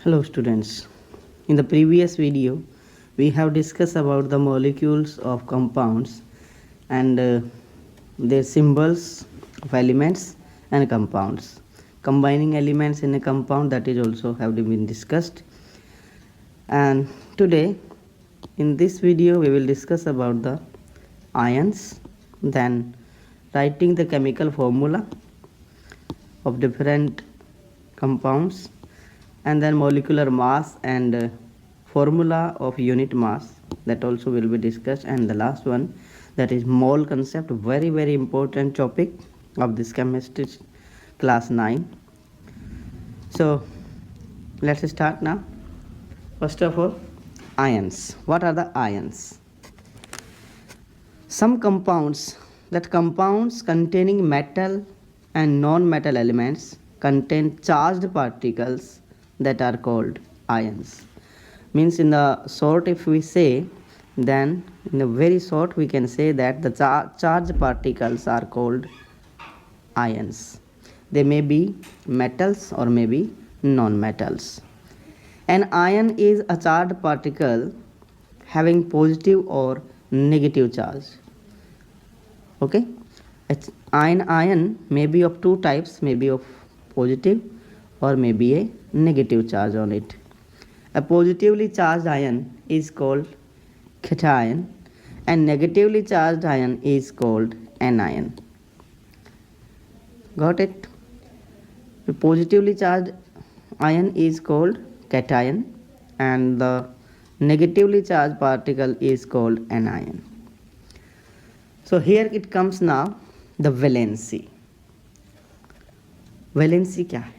Hello students. In the previous video, we have discussed about the molecules of compounds and their symbols of elements and compounds. Combining elements in a compound, that is also have been discussed. And today, in this video, we will discuss about the ions, then writing the chemical formula of different compounds, and then molecular mass and formula of unit mass, that also will be discussed. And the last one, that is mole concept, very important topic of this chemistry class 9. So let's start now. First of all, ions. What are the ions? Some compounds containing metal and non-metal elements contain charged particles that are called ions. Means in the short, if we say, then in the very short we can say that the charged particles are called ions. They may be metals or may be non-metals. An ion is a charged particle having positive or negative charge. Okay, ion may be of two types, may be of positive or may be a negative charge on it. A positively charged ion is called cation and negatively charged ion is called anion. Got it? A positively charged ion is called cation and the negatively charged particle is called anion. So here it comes now the valency. Valency क्या है?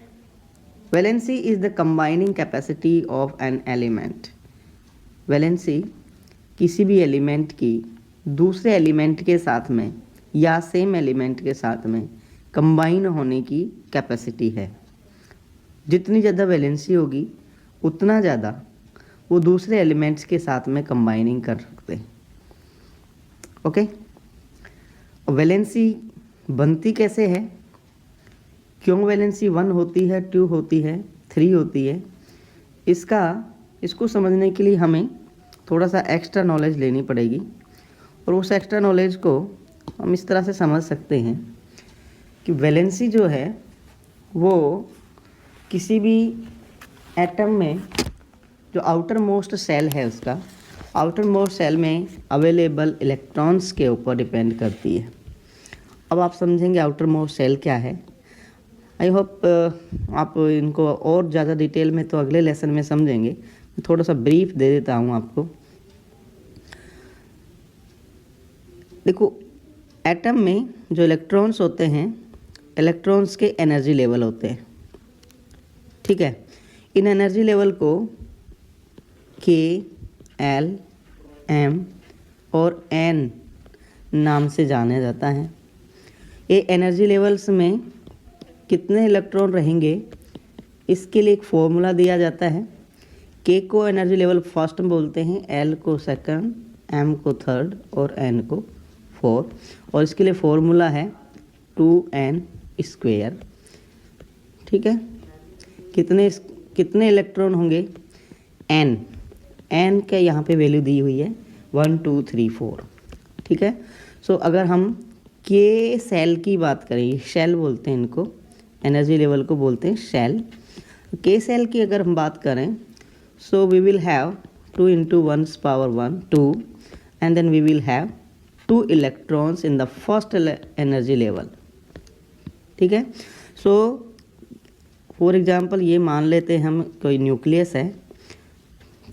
Valency is the combining capacity of an element. Valency किसी भी element की दूसरे element के साथ में या सेम एलिमेंट के साथ में कंबाइन होने की कैपेसिटी है. जितनी ज़्यादा वैलेंसी होगी उतना ज़्यादा वो दूसरे एलिमेंट्स के साथ में कंबाइनिंग कर सकते हैं. ओके, वैलेंसी बनती कैसे है, क्यों वैलेंसी 1 होती है, 2 होती है, 3 होती है, इसको समझने के लिए हमें थोड़ा सा एक्स्ट्रा नॉलेज लेनी पड़ेगी. और उस एक्स्ट्रा नॉलेज को हम इस तरह से समझ सकते हैं कि वैलेंसी जो है वो किसी भी एटम में जो आउटर मोस्ट सेल है उसका आउटर मोस्ट सेल में अवेलेबल इलेक्ट्रॉन्स के ऊपर डिपेंड करती है. अब आप समझेंगे आउटर मोस्ट सेल क्या है. आई होप आप इनको और ज़्यादा डिटेल में तो अगले लेसन में समझेंगे. मैं थोड़ा सा ब्रीफ दे देता हूँ आपको. देखो, एटम में जो इलेक्ट्रॉन्स होते हैं, इलेक्ट्रॉन्स के एनर्जी लेवल होते हैं. ठीक है, इन एनर्जी लेवल को के, एल, एम और एन नाम से जाना जाता है. ये एनर्जी लेवल्स में कितने इलेक्ट्रॉन रहेंगे इसके लिए एक फॉर्मूला दिया जाता है. के को एनर्जी लेवल फर्स्ट बोलते हैं, एल को सेकंड, एम को थर्ड और एन को फोर्थ. और इसके लिए फॉर्मूला है 2n². ठीक है, कितने इलेक्ट्रॉन होंगे, एन के यहाँ पे वैल्यू दी हुई है 1 2 3 4. ठीक है, सो अगर हम के सेल की बात करें, शेल बोलते हैं इनको, एनर्जी लेवल को बोलते हैं शेल. के सेल की अगर हम बात करें, so we will have 2 × 1⁻1 2 and then we will have 2 electrons in the first energy level. ठीक है, सो फॉर एग्जांपल ये मान लेते हैं हम कोई न्यूक्लियस है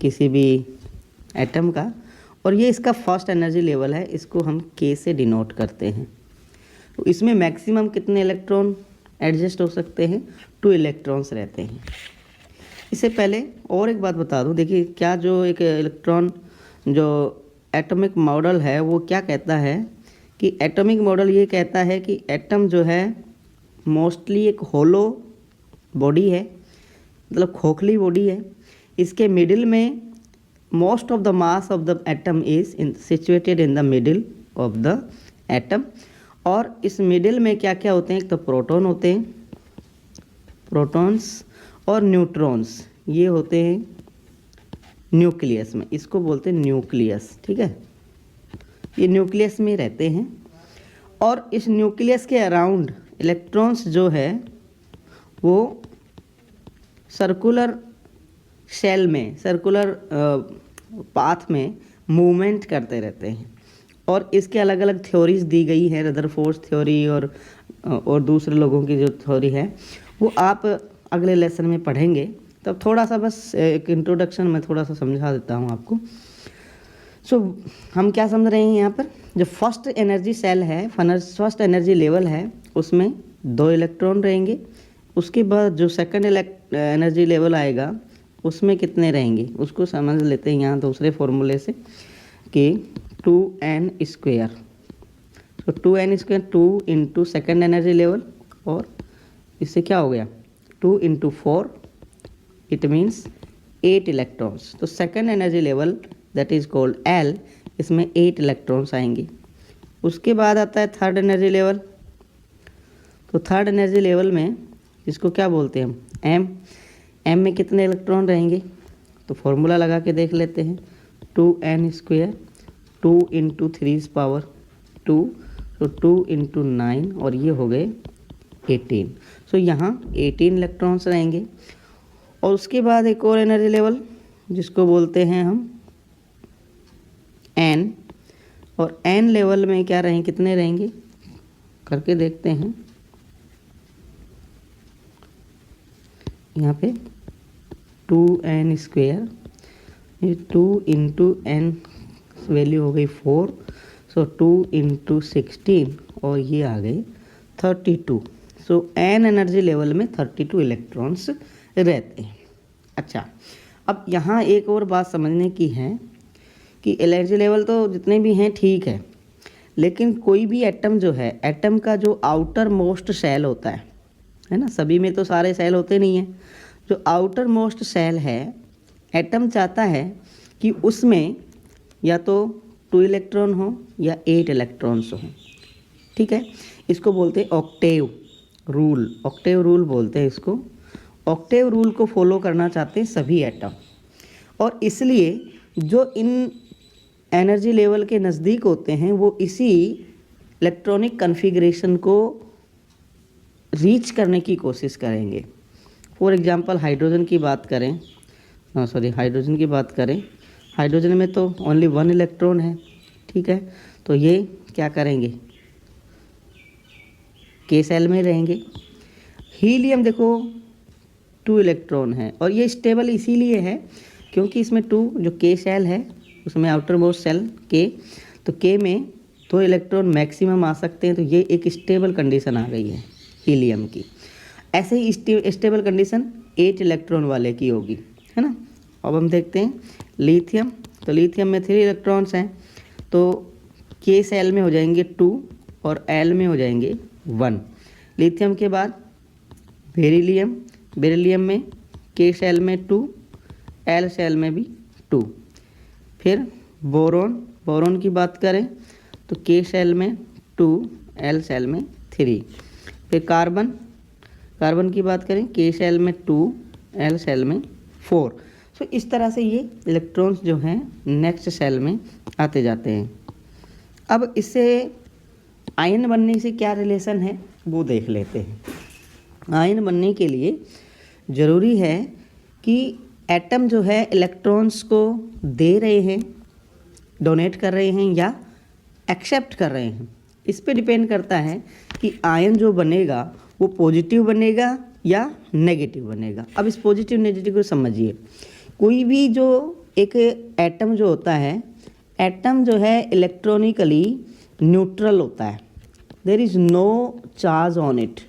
किसी भी एटम का और ये इसका फर्स्ट एनर्जी लेवल है, इसको हम के से डिनोट करते हैं. तो इसमें मैक्सिमम कितने इलेक्ट्रॉन एडजस्ट हो सकते हैं, 2 इलेक्ट्रॉन्स रहते हैं. इससे पहले और एक बात बता दूं, देखिए क्या जो एक इलेक्ट्रॉन जो एटॉमिक मॉडल है वो क्या कहता है कि एटॉमिक मॉडल ये कहता है कि एटम जो है मोस्टली एक होलो बॉडी है, मतलब खोखली बॉडी है. इसके मिडिल में most of the mass of the atom is situated in the middle of the atom. और इस मिडिल में क्या क्या होते हैं, एक तो प्रोटॉन होते हैं, प्रोटॉन्स और न्यूट्रॉन्स. ये होते हैं न्यूक्लियस में, इसको बोलते हैं न्यूक्लियस, ठीक है। ये न्यूक्लियस में रहते हैं और इस न्यूक्लियस के अराउंड इलेक्ट्रॉन्स जो है वो सर्कुलर शेल में, सर्कुलर पाथ में मूवमेंट करते रहते हैं। और इसके अलग अलग थ्योरीज दी गई है, रदरफोर्ड थ्योरी और दूसरे लोगों की जो थ्योरी है वो आप अगले लेसन में पढ़ेंगे। तब थोड़ा सा बस एक इंट्रोडक्शन में थोड़ा सा समझा देता हूँ आपको। हम क्या समझ रहे हैं यहाँ पर, जो फर्स्ट एनर्जी सेल है, फर्स्ट एनर्जी लेवल है, उसमें 2 इलेक्ट्रॉन रहेंगे। उसके बाद जो सेकंड एनर्जी लेवल आएगा उसमें कितने रहेंगे, उसको समझ लेते हैं यहाँ दूसरे फॉर्मूले से कि 2n स्क्वायर। तो 2n square 2 into second energy level, और इससे क्या हो गया 2 इंटू 4, इट मीन्स 8 इलेक्ट्रॉन्स। तो second energy level that is called L, इसमें 8 इलेक्ट्रॉन्स आएंगे। उसके बाद आता है थर्ड एनर्जी लेवल। तो थर्ड एनर्जी लेवल में इसको क्या बोलते हैं हम M में कितने इलेक्ट्रॉन रहेंगे, तो फॉर्मूला लगा के देख लेते हैं। 2n स्क्वायर 2 इंटू 3 पावर 2, तो 2 इंटू 9, और ये हो गए 18। सो यहाँ 18 इलेक्ट्रॉन्स रहेंगे। और उसके बाद एक और एनर्जी लेवल जिसको बोलते हैं हम n, और n लेवल में क्या रहेंगे, कितने रहेंगे करके देखते हैं। यहाँ पे 2n स्क्वेयर, ये 2 इंटू n वैल्यू हो गई 4, सो 2 इंटू 16, और ये आ गए 32। सो n एनर्जी लेवल में 32 इलेक्ट्रॉन्स रहते हैं। अच्छा, अब यहाँ एक और बात समझने की है कि एनर्जी लेवल तो जितने भी हैं ठीक है, लेकिन कोई भी एटम जो है, एटम का जो आउटर मोस्ट सेल होता है ना, सभी में तो सारे सेल होते नहीं हैं। जो आउटर मोस्ट सेल है, एटम चाहता है कि उसमें या तो 2 इलेक्ट्रॉन हो या 8 इलेक्ट्रॉन्स हो, ठीक है। इसको बोलते हैं ऑक्टेव रूल, ऑक्टेव रूल बोलते हैं इसको। ऑक्टेव रूल को फॉलो करना चाहते हैं सभी एटम, और इसलिए जो इन एनर्जी लेवल के नज़दीक होते हैं वो इसी इलेक्ट्रॉनिक कन्फिग्रेशन को रीच करने की कोशिश करेंगे। फॉर एग्जांपल हाइड्रोजन की बात करें, हाइड्रोजन की बात करें, हाइड्रोजन में तो ओनली 1 इलेक्ट्रॉन है, ठीक है। तो ये क्या करेंगे, K सेल में रहेंगे। हीलियम देखो 2 इलेक्ट्रॉन है, और ये स्टेबल इसीलिए है क्योंकि इसमें 2 जो K सेल है उसमें आउटर मोस्ट सेल K, तो K में 2 इलेक्ट्रॉन मैक्सिमम आ सकते हैं। तो ये एक स्टेबल कंडीशन आ गई है हीलियम की। ऐसे ही स्टेबल कंडीशन 8 इलेक्ट्रॉन वाले की होगी, है ना। अब हम देखते हैं लिथियम। तो लिथियम में 3 इलेक्ट्रॉन्स हैं, तो K सेल में हो जाएंगे 2 और L में हो जाएंगे 1। लिथियम के बाद बेरिलियम, बेरिलियम में K सेल में 2, L सेल में भी 2। फिर बोरोन, बोरोन की बात करें तो K सेल में 2, L सेल में 3। फिर कार्बन, कार्बन की बात करें K सेल में 2, L सेल में 4। सो इस तरह से ये इलेक्ट्रॉन्स जो हैं नेक्स्ट सेल में आते जाते हैं। अब इससे आयन बनने से क्या रिलेशन है वो देख लेते हैं। आयन बनने के लिए ज़रूरी है कि एटम जो है इलेक्ट्रॉन्स को दे रहे हैं, डोनेट कर रहे हैं या एक्सेप्ट कर रहे हैं। इस पे डिपेंड करता है कि आयन जो बनेगा वो पॉजिटिव बनेगा या नेगेटिव बनेगा। अब इस पॉजिटिव नेगेटिव को समझिए। कोई भी जो एक एटम जो होता है, एटम जो है इलेक्ट्रॉनिकली न्यूट्रल होता है, there is no charge on it,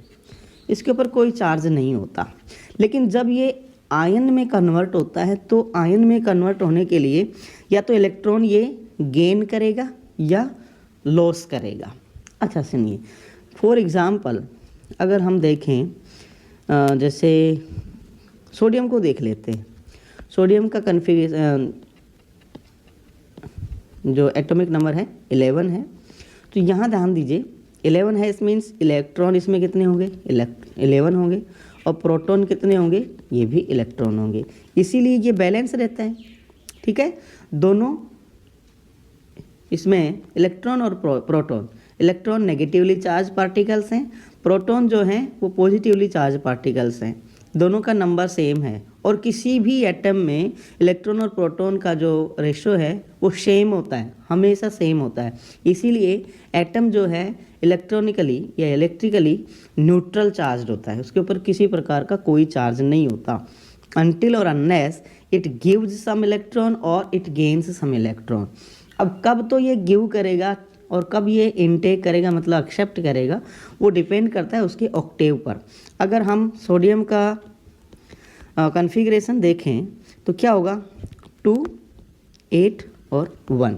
इसके ऊपर कोई चार्ज नहीं होता। लेकिन जब ये आयन में कन्वर्ट होता है तो आयन में कन्वर्ट होने के लिए या तो इलेक्ट्रॉन ये गेन करेगा या लॉस करेगा। अच्छा सुनिए, फॉर एग्ज़ाम्पल अगर हम देखें जैसे सोडियम को देख लेते हैं। सोडियम का कन्फिगरेशन जो एटॉमिक नंबर है 11 है। तो यहाँ ध्यान दीजिए 11 है, इस मीन्स इलेक्ट्रॉन इसमें कितने होंगे, 11 होंगे, और प्रोटॉन कितने होंगे, ये भी इलेक्ट्रॉन होंगे, इसीलिए ये बैलेंस रहता है। ठीक है, दोनों इसमें इलेक्ट्रॉन और proton, electron negatively charge particles हैं, प्रोटॉन जो हैं वो पॉजिटिवली चार्ज पार्टिकल्स हैं, दोनों का नंबर सेम है। और किसी भी एटम में इलेक्ट्रॉन और प्रोटॉन का जो रेशो है वो सेम होता है, हमेशा सेम होता है। इसीलिए एटम जो है इलेक्ट्रॉनिकली या इलेक्ट्रिकली न्यूट्रल चार्ज होता है, उसके ऊपर किसी प्रकार का कोई चार्ज नहीं होता, अनटिल और unless it gives some electron और इट गेन्स सम इलेक्ट्रॉन। अब कब तो ये गिव करेगा और कब ये इनटेक करेगा, मतलब एक्सेप्ट करेगा, वो डिपेंड करता है उसके ऑक्टेव पर। अगर हम सोडियम का कॉन्फ़िगरेशन देखें तो क्या होगा, 2, 8 और 1,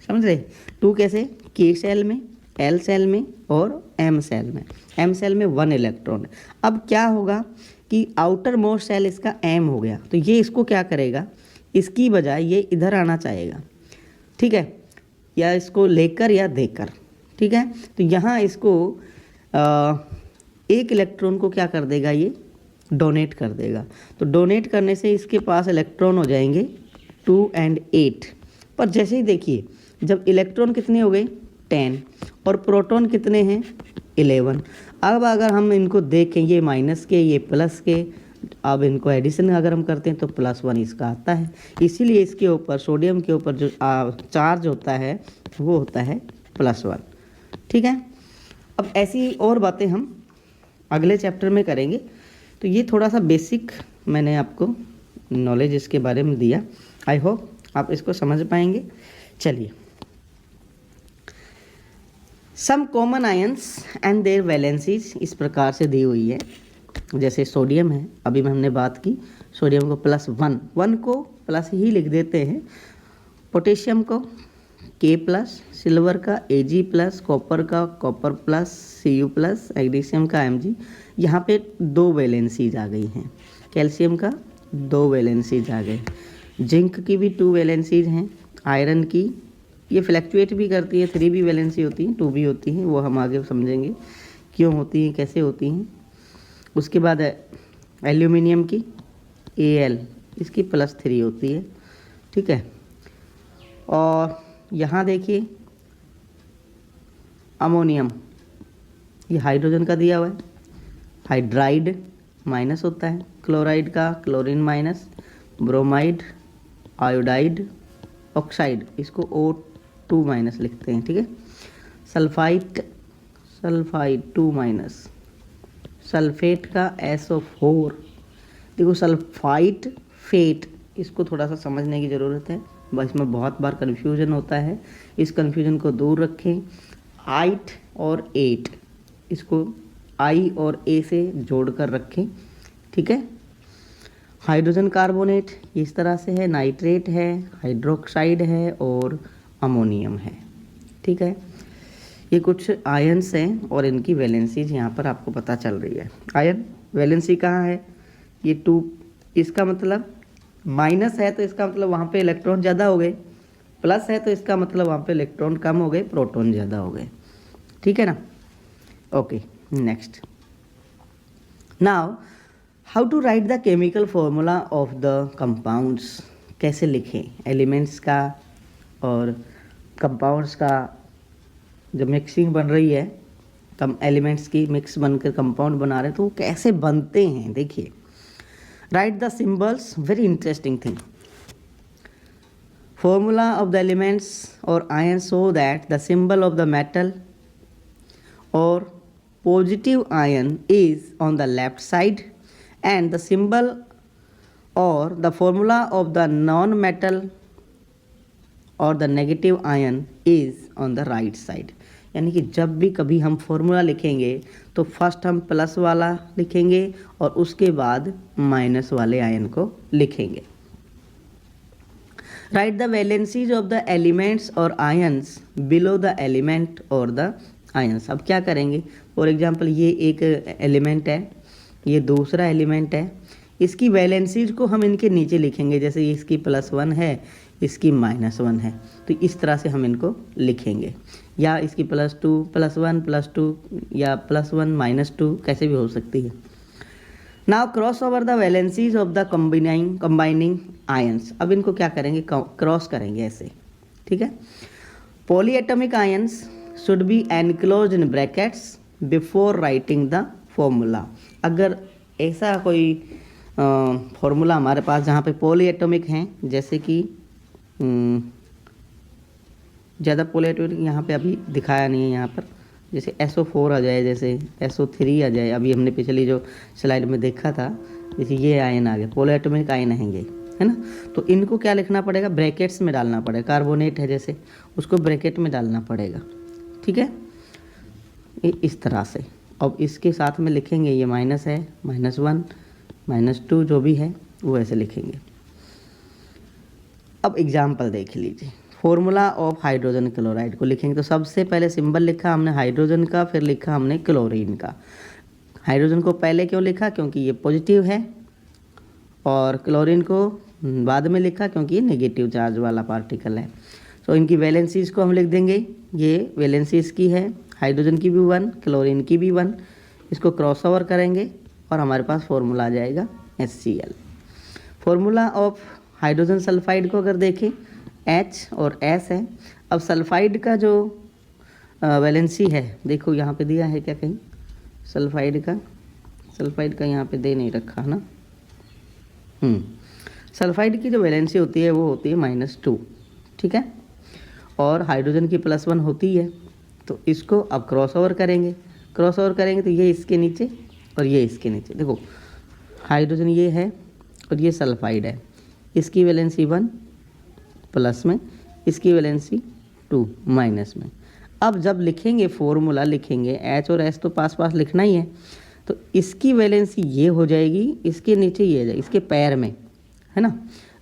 समझ रहे। 2 कैसे, के सेल में, एल सेल में और एम सेल में। एम सेल में 1 इलेक्ट्रॉन है। अब क्या होगा कि आउटर मोस्ट सेल इसका एम हो गया, तो ये इसको क्या करेगा, इसकी बजाय ये इधर आना चाहेगा, ठीक है, या इसको लेकर या देकर, ठीक है। तो यहाँ इसको एक इलेक्ट्रॉन को क्या कर देगा, ये डोनेट कर देगा। तो डोनेट करने से इसके पास इलेक्ट्रॉन हो जाएंगे 2 और 8। पर जैसे ही देखिए, जब इलेक्ट्रॉन कितने हो गए 10 और प्रोटॉन कितने हैं 11। अब अगर हम इनको देखें, ये माइनस के ये प्लस के, अब इनको एडिशन अगर हम करते हैं तो +1 इसका आता है। इसीलिए इसके ऊपर, सोडियम के ऊपर जो चार्ज होता है वो होता है +1, ठीक है। अब ऐसी और बातें हम अगले चैप्टर में करेंगे। तो ये थोड़ा सा बेसिक मैंने आपको नॉलेज इसके बारे में दिया, आई होप आप इसको समझ पाएंगे। चलिए, some common ions and their valencies इस प्रकार से दी हुई है। जैसे सोडियम है, अभी में हमने बात की, सोडियम को +1 को प्लस ही लिख देते हैं, पोटेशियम को K+, सिल्वर का Ag+, कॉपर का कॉपर प्लस Cu+, मैग्नीशियम का Mg। यहाँ पे 2 वैलेंसीज आ गई हैं, कैल्शियम का 2 वैलेंसीज आ गए, जिंक की भी 2 वैलेंसीज हैं, आयरन की ये फ्लैक्चुएट भी करती है, 3 भी वैलेंसी होती हैं, 2 भी होती हैं, वो हम आगे समझेंगे क्यों होती हैं, कैसे होती हैं। उसके बाद एल्यूमिनियम की Al, इसकी +3 होती है, ठीक है। और यहाँ देखिए अमोनियम, ये हाइड्रोजन का दिया हुआ है, हाइड्राइड माइनस होता है, क्लोराइड का chlorine minus, bromide, iodide, oxide इसको O2- लिखते हैं, ठीक है। सल्फाइड 2-, सल्फेट का SO4। देखो सल्फाइट फेट, इसको थोड़ा सा समझने की ज़रूरत है, बस इसमें बहुत बार कन्फ्यूजन होता है, इस कन्फ्यूजन को दूर रखें। 8 और 8, इसको I और A से जोड़कर रखें, ठीक है। हाइड्रोजन कार्बोनेट इस तरह से है, नाइट्रेट है, हाइड्रोक्साइड है और अमोनियम है, ठीक है। ये कुछ आयन्स हैं और इनकी वैलेंसीज यहाँ पर आपको पता चल रही है। आयन वैलेंसी कहाँ है, ये 2, इसका मतलब माइनस है तो इसका मतलब वहाँ पे इलेक्ट्रॉन ज़्यादा हो गए, प्लस है तो इसका मतलब वहाँ पे इलेक्ट्रॉन कम हो गए, प्रोटॉन ज़्यादा हो गए, ठीक है ना। Okay, next. Now how to write the chemical formula of the compounds, कैसे लिखें एलिमेंट्स का और कंपाउंड्स का। जब मिक्सिंग बन रही है, तब एलिमेंट्स की मिक्स बनकर कंपाउंड बना रहे हैं, तो वो कैसे बनते हैं देखिए। Right the symbols, very interesting thing. Formula of the elements or ions show that the symbol of the metal or positive ion is on the left side and the symbol or the formula of the non-metal और the negative ion is on the right side. यानी कि जब भी कभी हम formula लिखेंगे तो first हम प्लस वाला लिखेंगे और उसके बाद माइनस वाले आयन को लिखेंगे। Right the valencies of the elements और आयन्स बिलो द एलिमेंट और द आयन्स। अब क्या करेंगे, फॉर एग्जांपल ये एक एलिमेंट है, ये दूसरा एलिमेंट है, इसकी वैलेंसीज को हम इनके नीचे लिखेंगे। जैसे इसकी +1 है, इसकी -1 है, तो इस तरह से हम इनको लिखेंगे, या इसकी +2 +1 +2 या +1 -2 कैसे भी हो सकती है। Now cross over the valencies of the combining ions. अब इनको क्या करेंगे, क्रॉस करेंगे ऐसे, ठीक है। Polyatomic ions should be enclosed in brackets before writing the formula. अगर ऐसा कोई फॉर्मूला हमारे पास जहाँ पे पॉलीएटॉमिक हैं, जैसे कि ज़्यादा पॉलीएटॉमिक यहाँ पे अभी दिखाया नहीं है, यहाँ पर जैसे SO4 आ जाए, जैसे SO3 आ जाए, अभी हमने पिछली जो स्लाइड में देखा था, जैसे ये आयन आ गए, पॉलीएटॉमिक आयन आएंगे, है ना। तो इनको क्या लिखना पड़ेगा, ब्रैकेट्स में डालना पड़ेगा। कार्बोनेट है जैसे, उसको ब्रैकेट में डालना पड़ेगा, ठीक है, इस तरह से। अब इसके साथ में लिखेंगे, ये माइनस है, -1 -2 जो भी है वो ऐसे लिखेंगे। अब एग्जाम्पल देख लीजिए, फॉर्मूला ऑफ हाइड्रोजन क्लोराइड को लिखेंगे। तो सबसे पहले सिंबल लिखा हमने हाइड्रोजन का, फिर लिखा हमने क्लोरीन का। हाइड्रोजन को पहले क्यों लिखा, क्योंकि ये पॉजिटिव है, और क्लोरीन को बाद में लिखा क्योंकि ये नेगेटिव चार्ज वाला पार्टिकल है। तो इनकी वैलेंसीज को हम लिख देंगे, ये वैलेंसीज की है, हाइड्रोजन की भी 1, क्लोरीन की भी 1। इसको क्रॉस ओवर करेंगे और हमारे पास फॉर्मूला आ जाएगा HCl। Formula of hydrogen sulphide को अगर देखें, H और S है। अब सल्फाइड का जो वैलेंसी है, देखो यहाँ पे दिया है क्या कहीं, सल्फाइड का यहाँ पे दे नहीं रखा ना। सल्फाइड की जो वैलेंसी होती है वो होती है -2, ठीक है, और हाइड्रोजन की +1 होती है। तो इसको अब क्रॉस ओवर करेंगे तो ये इसके नीचे और ये इसके नीचे। देखो हाइड्रोजन ये है और ये सल्फाइड है, इसकी वैलेंसी 1 प्लस में, इसकी वैलेंसी 2 माइनस में। अब जब लिखेंगे फॉर्मूला लिखेंगे, H और S तो पास पास लिखना ही है, तो इसकी वैलेंसी ये हो जाएगी, इसके नीचे ये आ जाएगी, इसके पैर में, है ना।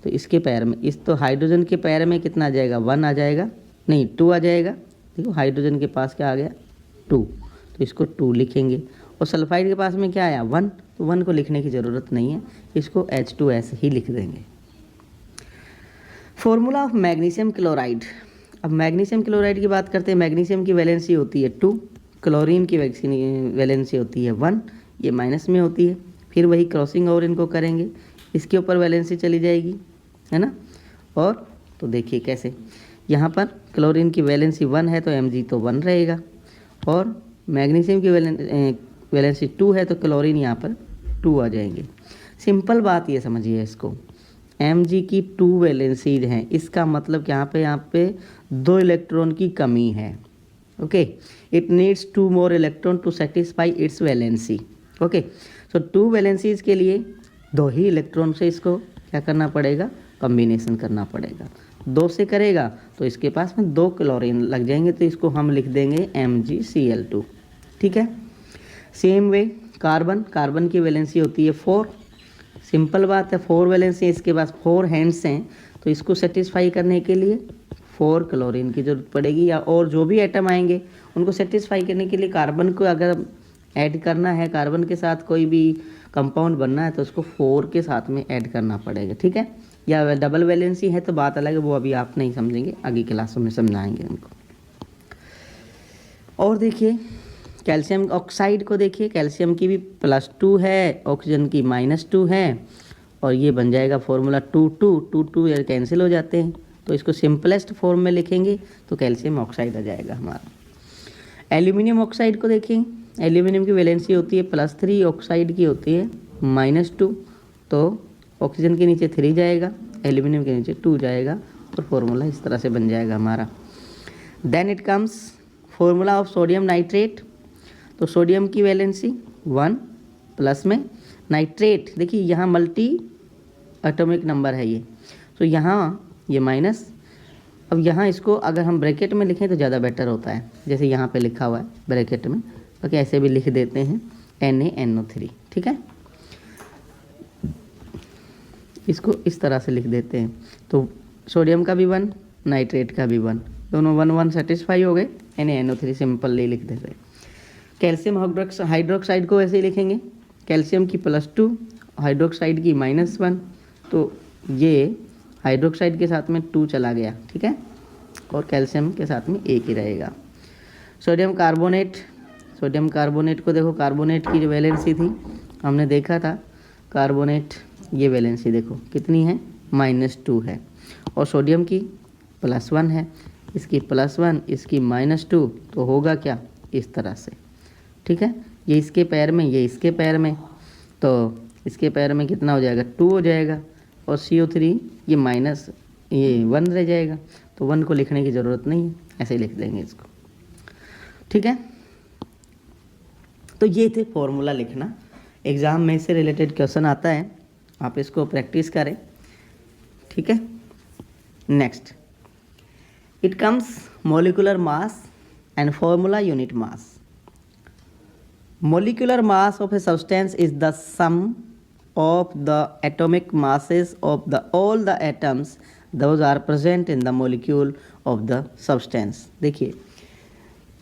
तो इसके पैर में, इस तो हाइड्रोजन के पैर में कितना आ जाएगा, 1 आ जाएगा, नहीं 2 आ जाएगा। देखो हाइड्रोजन के पास क्या आ गया, 2, तो इसको 2 लिखेंगे। और सल्फाइड के पास में क्या आया, 1, तो 1 को लिखने की ज़रूरत नहीं है, इसको H2S ही लिख देंगे। Formula of magnesium chloride. अब मैग्नीशियम क्लोराइड की बात करते हैं। मैग्नीशियम की वैलेंसी होती है 2, क्लोरीन की वैलेंसी होती है 1, ये माइनस में होती है। फिर वही क्रॉसिंग और इनको करेंगे, इसके ऊपर वैलेंसी चली जाएगी, है ना। और तो देखिए कैसे, यहाँ पर क्लोरीन की वैलेंसी 1 है तो Mg तो 1 रहेगा, और मैग्नीशियम की वैलेंसी 2 है तो क्लोरीन यहाँ पर 2 आ जाएंगे। सिंपल बात ये समझिए इसको, Mg की 2 वैलेंसीज हैं, इसका मतलब कि यहाँ पे 2 इलेक्ट्रॉन की कमी है। Okay, it needs 2 more electron to satisfy its valency. Okay, so 2 valencies के लिए 2 ही इलेक्ट्रॉन से इसको क्या करना पड़ेगा, कॉम्बिनेशन करना पड़ेगा। 2 से करेगा तो इसके पास में 2 क्लोरीन लग जाएंगे, तो इसको हम लिख देंगे MgCl2, ठीक है। सेम वे कार्बन की वैलेंसी होती है 4। सिंपल बात है, 4 वैलेंसी, इसके पास 4 हैंड्स हैं, तो इसको सेटिस्फाई करने के लिए 4 क्लोरीन की ज़रूरत पड़ेगी, या और जो भी एटम आएंगे उनको सेटिस्फाई करने के लिए कार्बन को अगर ऐड करना है, कार्बन के साथ कोई भी कंपाउंड बनना है तो उसको 4 के साथ में ऐड करना पड़ेगा, ठीक है। या डबल वैलेंसी है तो बात अलग है, वो अभी आप नहीं समझेंगे, आगे क्लासों में समझाएंगे उनको। और देखिए कैल्शियम ऑक्साइड को देखिए, कैल्शियम की भी +2 है, ऑक्सीजन की -2 है, और ये बन जाएगा फॉर्मूला 2 यार कैंसिल हो जाते हैं, तो इसको सिंपलेस्ट फॉर्म में लिखेंगे तो कैल्शियम ऑक्साइड आ जाएगा हमारा। एल्यूमिनियम ऑक्साइड को देखें, एल्यूमिनियम की वैलेंसी होती है +3, ऑक्साइड की होती है -2, तो ऑक्सीजन के नीचे 3 जाएगा, एल्यूमिनियम के नीचे 2 जाएगा, और फॉर्मूला इस तरह से बन जाएगा हमारा। Then it comes formula of sodium nitrate. तो सोडियम की वैलेंसी 1 प्लस में, नाइट्रेट देखिए यहाँ मल्टी एटॉमिक नंबर है ये, तो यहाँ ये माइनस। अब यहाँ इसको अगर हम ब्रैकेट में लिखें तो ज़्यादा बेटर होता है, जैसे यहाँ पे लिखा हुआ है ब्रैकेट में, तो ऐसे भी लिख देते हैं NaNO3, ठीक है। इसको इस तरह से लिख देते हैं, तो सोडियम का भी 1, नाइट्रेट का भी 1, दोनों 1 सेटिस्फाई हो गए, NaNO3 सिंपल लिख देते हैं। कैल्शियम हाइड्रोक्साइड को ऐसे ही लिखेंगे, कैल्शियम की +2, हाइड्रोक्साइड की -1, तो ये हाइड्रोक्साइड के साथ में 2 चला गया, ठीक है, और कैल्शियम के साथ में 1 ही रहेगा। सोडियम कार्बोनेट को देखो, कार्बोनेट की जो वैलेंसी थी हमने देखा था कार्बोनेट, ये वैलेंसी देखो कितनी है, -2 है, और सोडियम की +1 है, इसकी +1, इसकी -2, तो होगा क्या, इस तरह से, ठीक है। ये इसके पैर में, ये इसके पैर में, तो इसके पैर में कितना हो जाएगा, 2 हो जाएगा, और CO3 ये -1 रह जाएगा, तो 1 को लिखने की ज़रूरत नहीं है, ऐसे ही लिख देंगे इसको, ठीक है। तो ये थे फॉर्मूला लिखना, एग्ज़ाम में इससे रिलेटेड क्वेश्चन आता है, आप इसको प्रैक्टिस करें, ठीक है। Next, it comes molecular mass and formula unit mass. Molecular mass of a substance is the sum of the atomic masses of all the atoms those are present in the molecule of the substance। देखिए,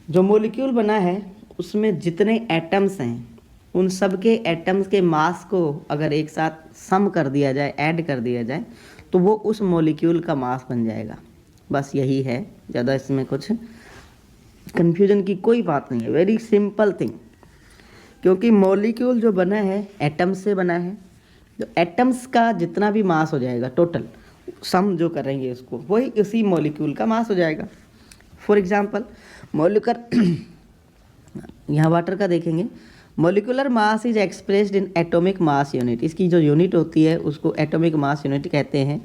जो molecule बना है उसमें जितने atoms हैं उन सब के एटम्स के मास को अगर एक साथ सम कर दिया जाए, ऐड कर दिया जाए, तो वो उस मोलिक्यूल का मास बन जाएगा। बस यही है, ज़्यादा इसमें कुछ कन्फ्यूजन की कोई बात नहीं है, वेरी सिंपल थिंग। क्योंकि मॉलिक्यूल जो बना है एटम्स से बना है, तो एटम्स का जितना भी मास हो जाएगा टोटल, सम जो करेंगे उसको, वही उसी मॉलिक्यूल का मास हो जाएगा। फॉर एग्जांपल मॉलिक्यूलर यहाँ वाटर का देखेंगे, molecular mass is expressed in atomic mass unit. इसकी जो यूनिट होती है उसको एटॉमिक मास यूनिट कहते हैं।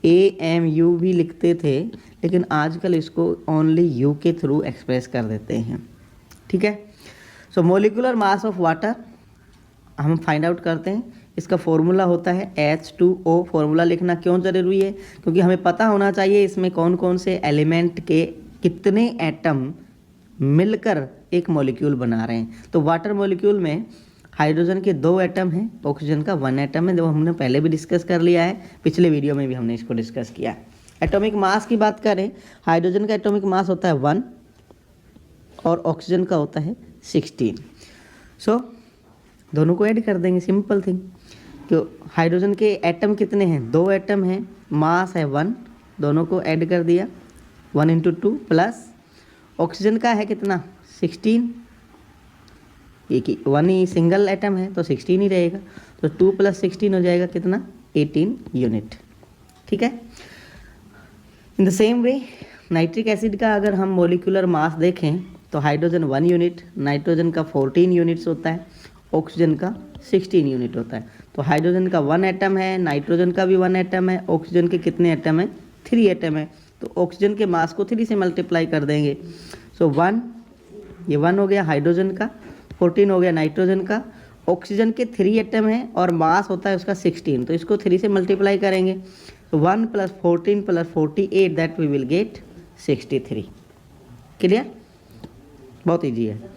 AMU भी लिखते थे, लेकिन आजकल इसको ओनली U के थ्रू एक्सप्रेस कर देते हैं, ठीक है। सो मोलिकुलर मास ऑफ वाटर हम फाइंड आउट करते हैं, इसका फॉर्मूला होता है H2O। फॉर्मूला लिखना क्यों ज़रूरी है, क्योंकि हमें पता होना चाहिए इसमें कौन कौन से एलिमेंट के कितने एटम मिलकर एक मॉलिक्यूल बना रहे हैं। तो वाटर मॉलिक्यूल में हाइड्रोजन के 2 एटम हैं, ऑक्सीजन का 1 एटम है, जो हमने पहले भी डिस्कस कर लिया है, पिछले वीडियो में भी हमने इसको डिस्कस किया। एटॉमिक मास की बात करें, हाइड्रोजन का एटॉमिक मास होता है 1 और ऑक्सीजन का होता है 16। सो दोनों को ऐड कर देंगे, सिंपल थिंग। तो हाइड्रोजन के एटम कितने हैं, 2 एटम हैं, मास है 1, दोनों को ऐड कर दिया, 1 × 2 प्लस ऑक्सीजन का है कितना, 16, एक ही 1 ही सिंगल एटम है तो 16 ही रहेगा, तो 2 + 16 हो जाएगा कितना, 18 यूनिट, ठीक है। In the same way nitric acid का अगर हम मोलिकुलर मास देखें तो हाइड्रोजन 1 यूनिट, नाइट्रोजन का 14 यूनिट्स होता है, ऑक्सीजन का 16 यूनिट होता है। तो हाइड्रोजन का 1 एटम है, नाइट्रोजन का भी 1 एटम है, ऑक्सीजन के कितने एटम है, 3 एटम है, तो ऑक्सीजन के मास को 3 से मल्टीप्लाई कर देंगे। सो 1, ये 1 हो गया हाइड्रोजन का, 14 हो गया नाइट्रोजन का, ऑक्सीजन के 3 एटम है और मास होता है उसका 16, तो इसको 3 से मल्टीप्लाई करेंगे, तो 1 + 14 + 48 that we will get 63। Clear, बहुत ईजी है।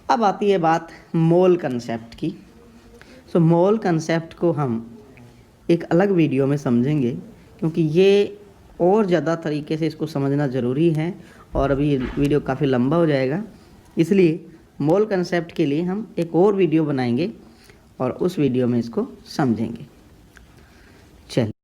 अब आती है बात मोल कंसेप्ट की। सो मोल कंसेप्ट को हम एक अलग वीडियो में समझेंगे, क्योंकि ये और ज़्यादा तरीके से इसको समझना ज़रूरी है, और अभी वीडियो काफ़ी लंबा हो जाएगा, इसलिए मोल कंसेप्ट के लिए हम एक और वीडियो बनाएंगे और उस वीडियो में इसको समझेंगे। चलिए।